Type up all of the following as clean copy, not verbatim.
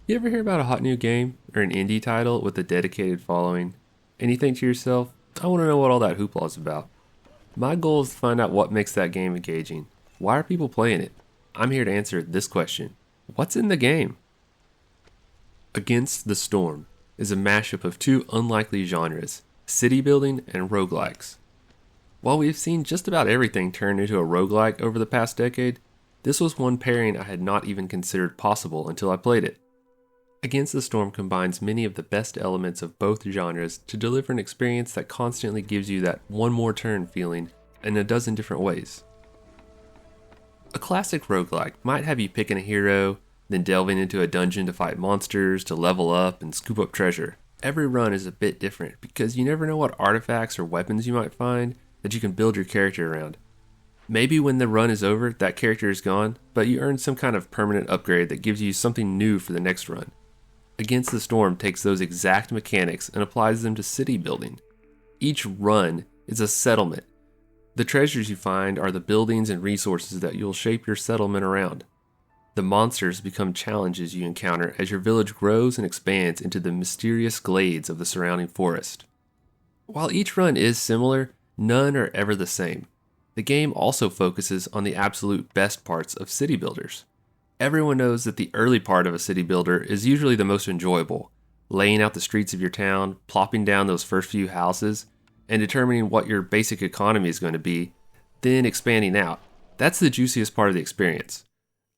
You ever hear about a hot new game or an indie title with a dedicated following, and you think to yourself, I want to know what all that hoopla is about? My goal is to find out what makes that game engaging. Why are people playing it? I'm here to answer this question. What's in the game? Against the Storm is a mashup of two unlikely genres, city building and roguelikes. While we've seen just about everything turn into a roguelike over the past decade, this was one pairing I had not even considered possible until I played it. Against the Storm combines many of the best elements of both genres to deliver an experience that constantly gives you that one more turn feeling in a dozen different ways. A classic roguelike might have you picking a hero, then delving into a dungeon to fight monsters, to level up and scoop up treasure. Every run is a bit different because you never know what artifacts or weapons you might find that you can build your character around. Maybe when the run is over, that character is gone, but you earn some kind of permanent upgrade that gives you something new for the next run. Against the Storm takes those exact mechanics and applies them to city building. Each run is a settlement. The treasures you find are the buildings and resources that you'll shape your settlement around. The monsters become challenges you encounter as your village grows and expands into the mysterious glades of the surrounding forest. While each run is similar, none are ever the same. The game also focuses on the absolute best parts of city builders. Everyone knows that the early part of a city builder is usually the most enjoyable, laying out the streets of your town, plopping down those first few houses, and determining what your basic economy is going to be, then expanding out. That's the juiciest part of the experience.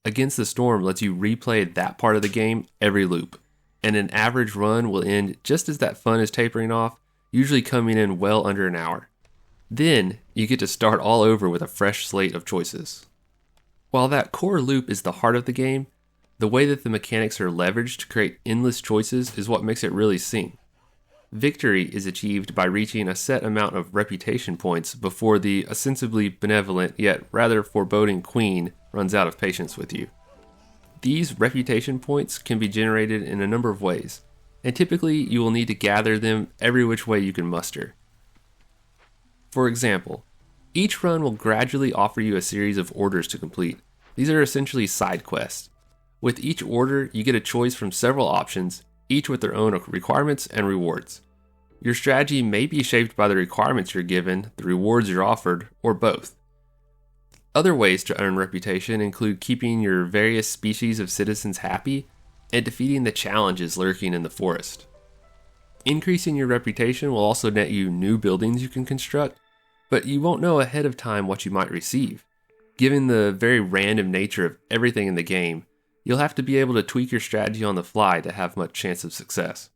Against the Storm lets you replay that part of the game every loop, and an average run will end just as that fun is tapering off, usually coming in well under an hour. Then, you get to start all over with a fresh slate of choices. While that core loop is the heart of the game, the way that the mechanics are leveraged to create endless choices is what makes it really sing. Victory is achieved by reaching a set amount of reputation points before the ostensibly benevolent yet rather foreboding queen runs out of patience with you. These reputation points can be generated in a number of ways, and typically you will need to gather them every which way you can muster. For example, each run will gradually offer you a series of orders to complete. These are essentially side quests. With each order, you get a choice from several options, each with their own requirements and rewards. Your strategy may be shaped by the requirements you're given, the rewards you're offered, or both. Other ways to earn reputation include keeping your various species of citizens happy and defeating the challenges lurking in the forest. Increasing your reputation will also net you new buildings you can construct, but you won't know ahead of time what you might receive. Given the very random nature of everything in the game, you'll have to be able to tweak your strategy on the fly to have much chance of success.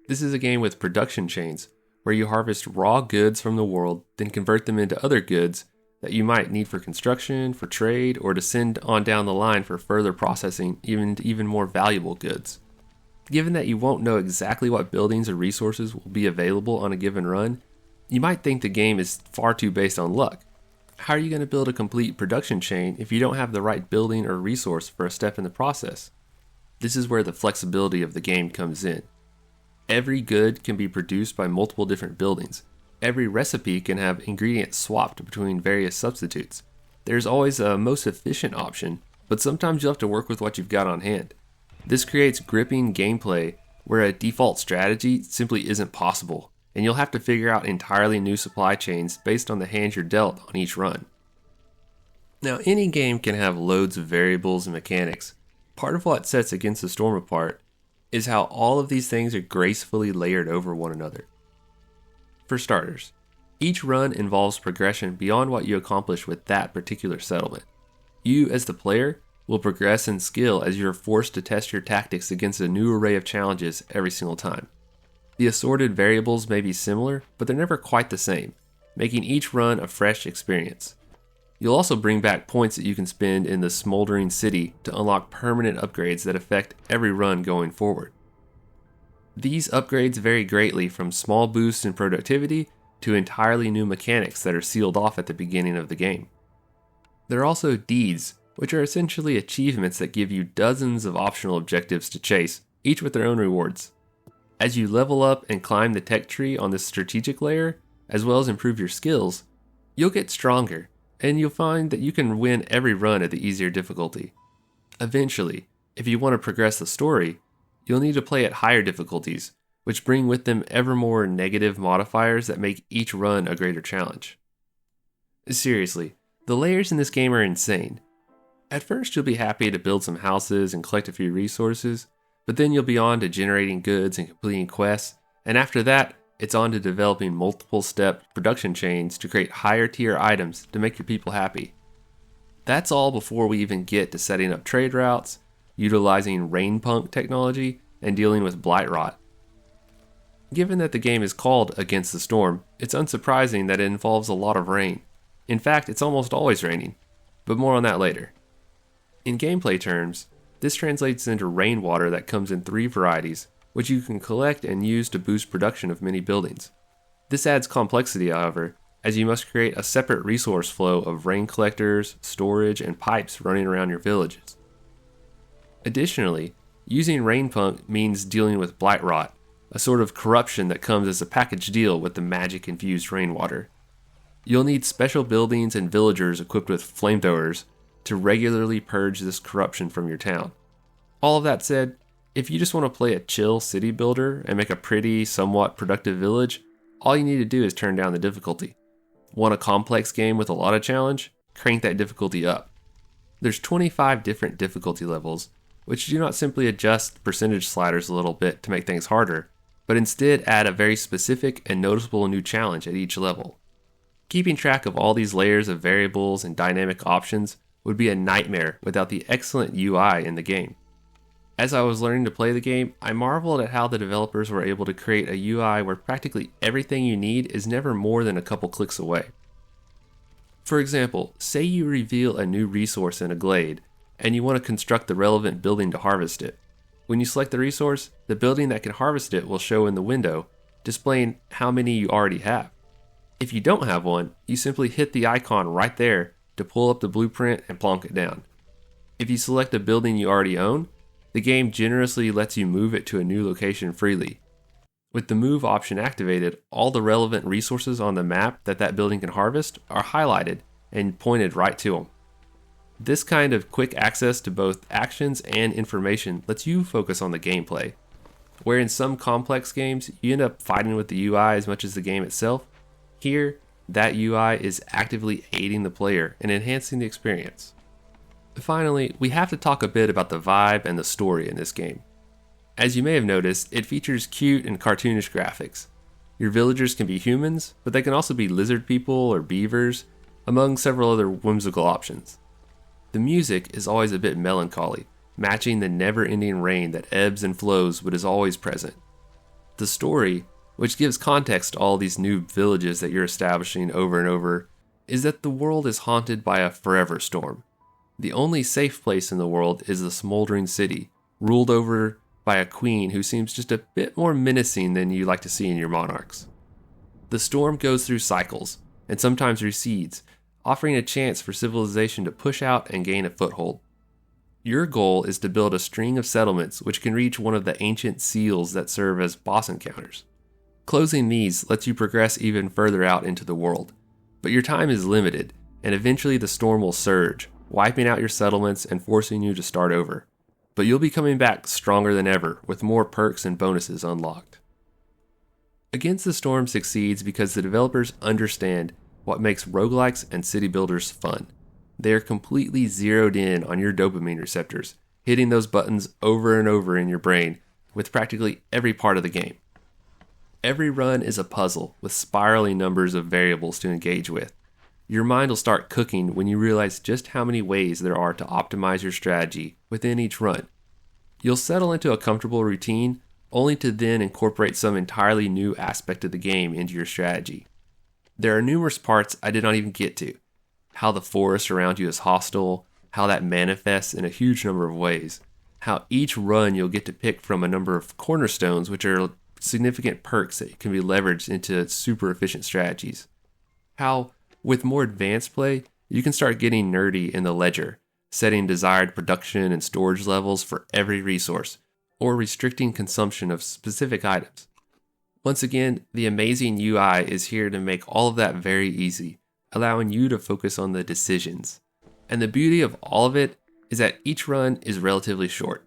This is a game with production chains, where you harvest raw goods from the world, then convert them into other goods that you might need for construction, for trade, or to send on down the line for further processing even more valuable goods. Given that you won't know exactly what buildings or resources will be available on a given run, you might think the game is far too based on luck. How are you going to build a complete production chain if you don't have the right building or resource for a step in the process? This is where the flexibility of the game comes in. Every good can be produced by multiple different buildings. Every recipe can have ingredients swapped between various substitutes. There's always a most efficient option, but sometimes you'll have to work with what you've got on hand. This creates gripping gameplay where a default strategy simply isn't possible, and you'll have to figure out entirely new supply chains based on the hand you're dealt on each run. Now, any game can have loads of variables and mechanics. Part of what sets Against the Storm apart is how all of these things are gracefully layered over one another. For starters, each run involves progression beyond what you accomplish with that particular settlement. You, as the player, will progress in skill as you're forced to test your tactics against a new array of challenges every single time. The assorted variables may be similar, but they're never quite the same, making each run a fresh experience. You'll also bring back points that you can spend in the smoldering city to unlock permanent upgrades that affect every run going forward. These upgrades vary greatly from small boosts in productivity to entirely new mechanics that are sealed off at the beginning of the game. There are also deeds, which are essentially achievements that give you dozens of optional objectives to chase, each with their own rewards. As you level up and climb the tech tree on this strategic layer, as well as improve your skills, you'll get stronger, and you'll find that you can win every run at the easier difficulty. Eventually, if you want to progress the story, you'll need to play at higher difficulties, which bring with them ever more negative modifiers that make each run a greater challenge. Seriously, the layers in this game are insane. At first you'll be happy to build some houses and collect a few resources, but then you'll be on to generating goods and completing quests, and after that, it's on to developing multiple step production chains to create higher tier items to make your people happy. That's all before we even get to setting up trade routes, utilizing rain punk technology, and dealing with blight rot. Given that the game is called Against the Storm, it's unsurprising that it involves a lot of rain. In fact, it's almost always raining, but more on that later. In gameplay terms, this translates into rainwater that comes in 3 varieties, which you can collect and use to boost production of many buildings. This adds complexity, however, as you must create a separate resource flow of rain collectors, storage, and pipes running around your villages. Additionally, using rain punk means dealing with blight rot, a sort of corruption that comes as a package deal with the magic-infused rainwater. You'll need special buildings and villagers equipped with flamethrowers to regularly purge this corruption from your town. All of that said, if you just want to play a chill city builder and make a pretty, somewhat productive village, all you need to do is turn down the difficulty. Want a complex game with a lot of challenge? Crank that difficulty up. There's 25 different difficulty levels, which do not simply adjust percentage sliders a little bit to make things harder, but instead add a very specific and noticeable new challenge at each level. Keeping track of all these layers of variables and dynamic options would be a nightmare without the excellent UI in the game. As I was learning to play the game, I marveled at how the developers were able to create a UI where practically everything you need is never more than a couple clicks away. For example, say you reveal a new resource in a glade, and you want to construct the relevant building to harvest it. When you select the resource, the building that can harvest it will show in the window, displaying how many you already have. If you don't have one, you simply hit the icon right there to pull up the blueprint and plonk it down. If you select a building you already own, the game generously lets you move it to a new location freely. With the move option activated, all the relevant resources on the map that building can harvest are highlighted and pointed right to them. This kind of quick access to both actions and information lets you focus on the gameplay. Where in some complex games, you end up fighting with the UI as much as the game itself, here, that UI is actively aiding the player and enhancing the experience. Finally, we have to talk a bit about the vibe and the story in this game. As you may have noticed, it features cute and cartoonish graphics. Your villagers can be humans, but they can also be lizard people or beavers, among several other whimsical options. The music is always a bit melancholy, matching the never-ending rain that ebbs and flows but is always present. The story, which gives context to all these new villages that you're establishing over and over, is that the world is haunted by a forever storm. The only safe place in the world is the smoldering city, ruled over by a queen who seems just a bit more menacing than you like to see in your monarchs. The storm goes through cycles, and sometimes recedes, offering a chance for civilization to push out and gain a foothold. Your goal is to build a string of settlements which can reach one of the ancient seals that serve as boss encounters. Closing these lets you progress even further out into the world, but your time is limited, and eventually the storm will surge, wiping out your settlements and forcing you to start over. But you'll be coming back stronger than ever, with more perks and bonuses unlocked. Against the Storm succeeds because the developers understand what makes roguelikes and city builders fun. They are completely zeroed in on your dopamine receptors, hitting those buttons over and over in your brain with practically every part of the game. Every run is a puzzle with spiraling numbers of variables to engage with. Your mind will start cooking when you realize just how many ways there are to optimize your strategy within each run. You'll settle into a comfortable routine, only to then incorporate some entirely new aspect of the game into your strategy. There are numerous parts I did not even get to. How the forest around you is hostile, how that manifests in a huge number of ways, how each run you'll get to pick from a number of cornerstones which are significant perks that can be leveraged into super efficient strategies. How, with more advanced play, you can start getting nerdy in the ledger, setting desired production and storage levels for every resource, or restricting consumption of specific items. Once again, the amazing UI is here to make all of that very easy, allowing you to focus on the decisions. And the beauty of all of it is that each run is relatively short.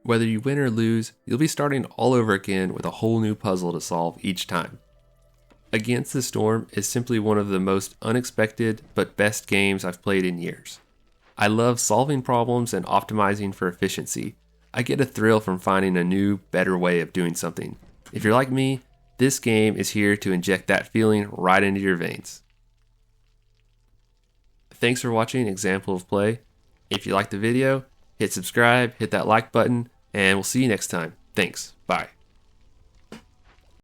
Whether you win or lose, you'll be starting all over again with a whole new puzzle to solve each time. Against the Storm is simply one of the most unexpected but best games I've played in years. I love solving problems and optimizing for efficiency. I get a thrill from finding a new, better way of doing something. If you're like me, this game is here to inject that feeling right into your veins. Thanks for watching Example of Play. If you liked the video, hit subscribe, hit that like button, and we'll see you next time. Thanks. Bye.